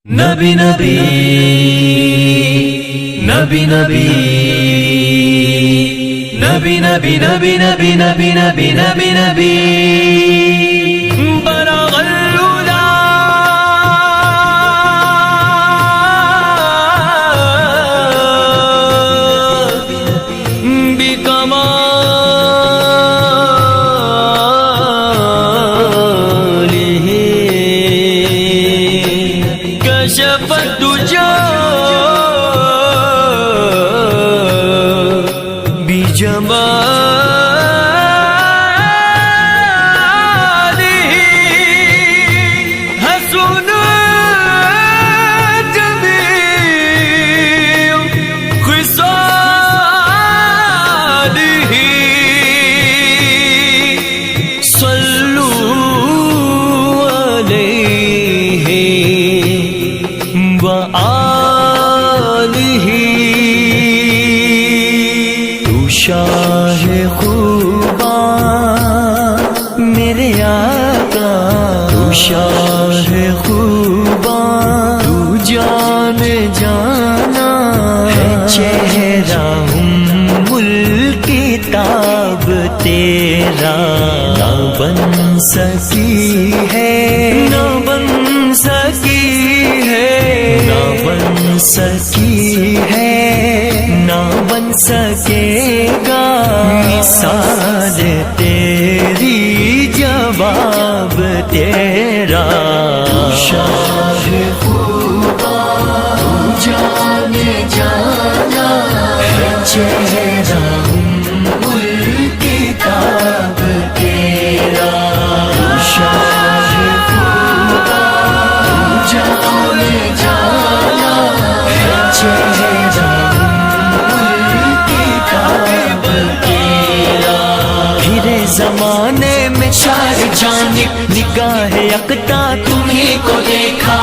نبی نبی نبی نبی نبی نبی نبی نبی نبی نبی نبی نبی بلغ الهدى بكماله كشف الدجى بجماله حسن جميع خصاله صلوا عليه وآله تو شاہ خوباں میرے آقا تو شاہ خوباں تو جان جانا ہے چہرہ ملک کتاب تیرا نہ بن سکی ہے نہ بن سکی ہے نہ بن سکی ہے نہ بن سکے گا مثال تیری جواب تیرا شاہ خوباں تو جان جانا ہے چہرہ ملک کتاب تیرا شاہ خوباں تو جان جانا ہے چہرہ زمانے میں چار جانب نگاہ یکتا تمہیں کو دیکھا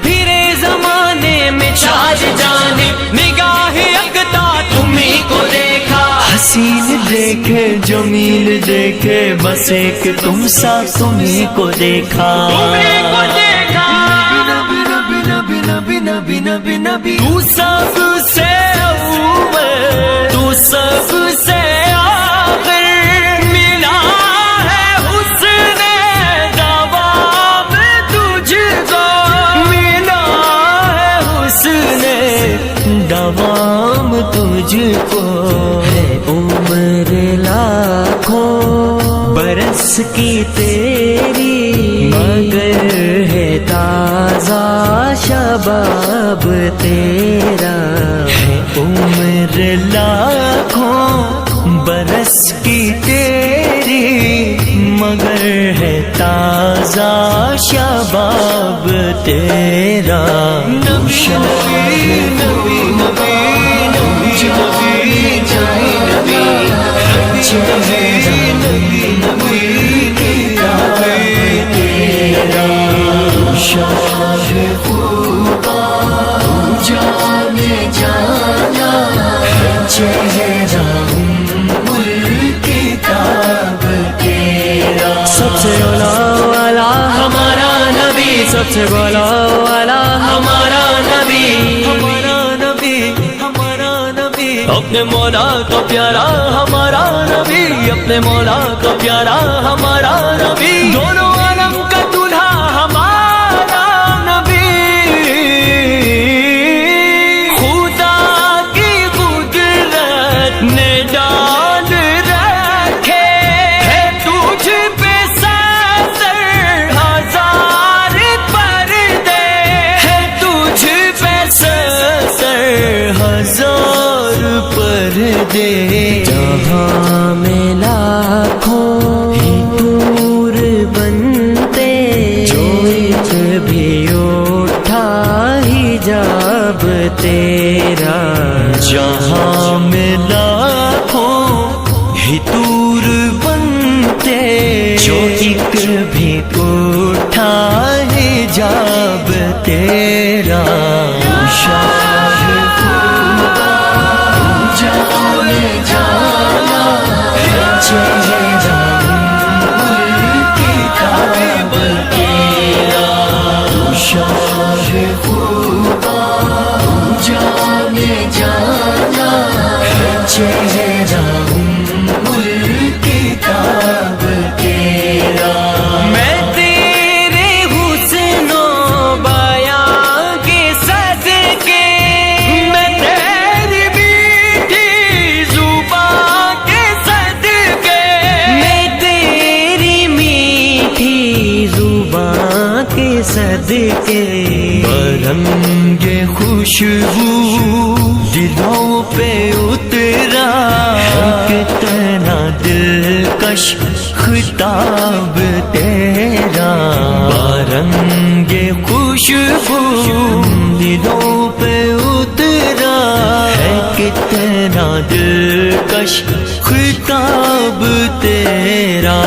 پھرے زمانے میں چار جانب نگاہ یکتا تمہیں کو دیکھا حسین دیکھے جمیل دیکھے بس ایک تم سا تمہیں کو دیکھا نبی نبی نبی نبی نبی تو سب سے تو سب سے آخر ملا ہے حسن دوام تجھ کو ملا ہے حسن دوام تجھ کو ہے عمر لاکھوں برس کی تیری مگر ہے تازہ شباب تیرا ہے عمر لاکھوں برس کی تیری مگر ہے تازہ شباب تیرا نبی نبی نبی نبی نبی جائے نبی نبی نبی تیرا شاہ خوباں جان جانا ہے چہرہ ملک کتاب تیرا سب سے اولا والا ہمارا نبی سب سے بولا والا ہمارا نبی ہمارا نبی ہمارا نبی اپنے مولا کا پیارا ہمارا نبی اپنے مولا کا پیارا ہمارا نبی دونوں عالم کا دلہا ہمارا نبی خدا کی قدرت نے ڈال رکھے ہے تجھ پہ ستر ہزار پردے ہے تجھ پہ ستر ہزار پردے جہاں میں لاکھوں نور بن صدقے برنگ خوشبو دلوں پہ اترا کتنا دلکش خطاب تیرا برنگ خوشبو دلوں پہ اترا ہے کتنا دلکش خطاب تیرا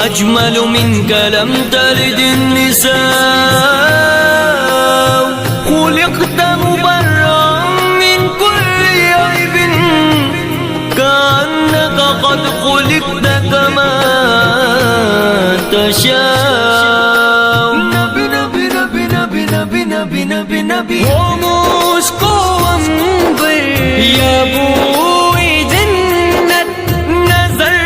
أجمل منك لم تلد النساء خلقت مبرأ من كل عيب كأنك قد خلقت كما تشاء نبي نبي نبي نبي نبي نبي نبي نبي خاموش کو عنبر یا بوئی جنت نظر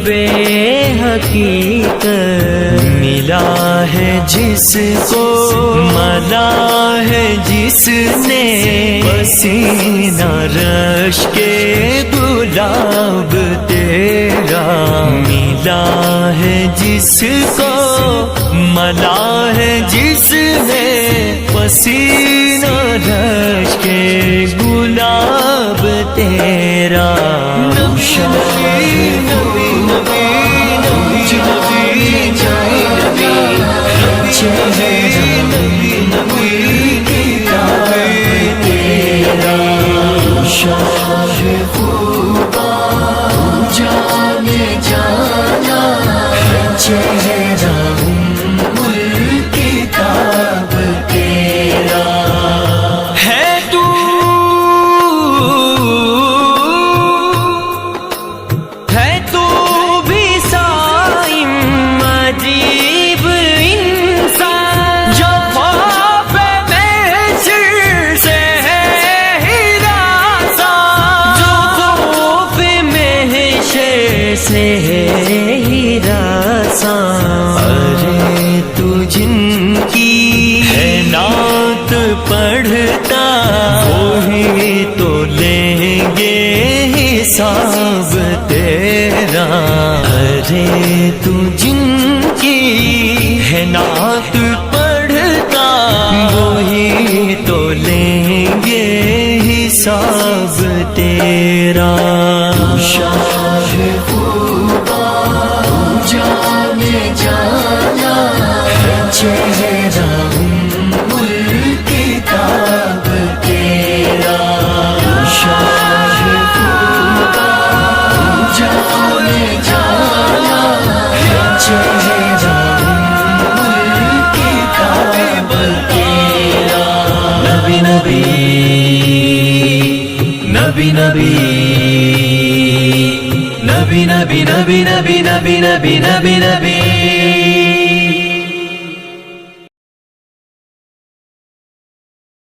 بے حقیقت ملا ہے جس کو ملا ہے جس نے پسینہ رش کے گلاب تیرا ملا ہے جس کو ملا ہے جس نے پسینہ رش کے گلاب تیرا ارے تو جن کی ہے نعت پڑھتا وہی تو لیں گے حساب تیرا ارے تو جن کی ہے نعت پڑھتا وہی تو لیں گے حساب تیرا نبی نبی نبی نبی نبی نبی نبی نبی نبی نبی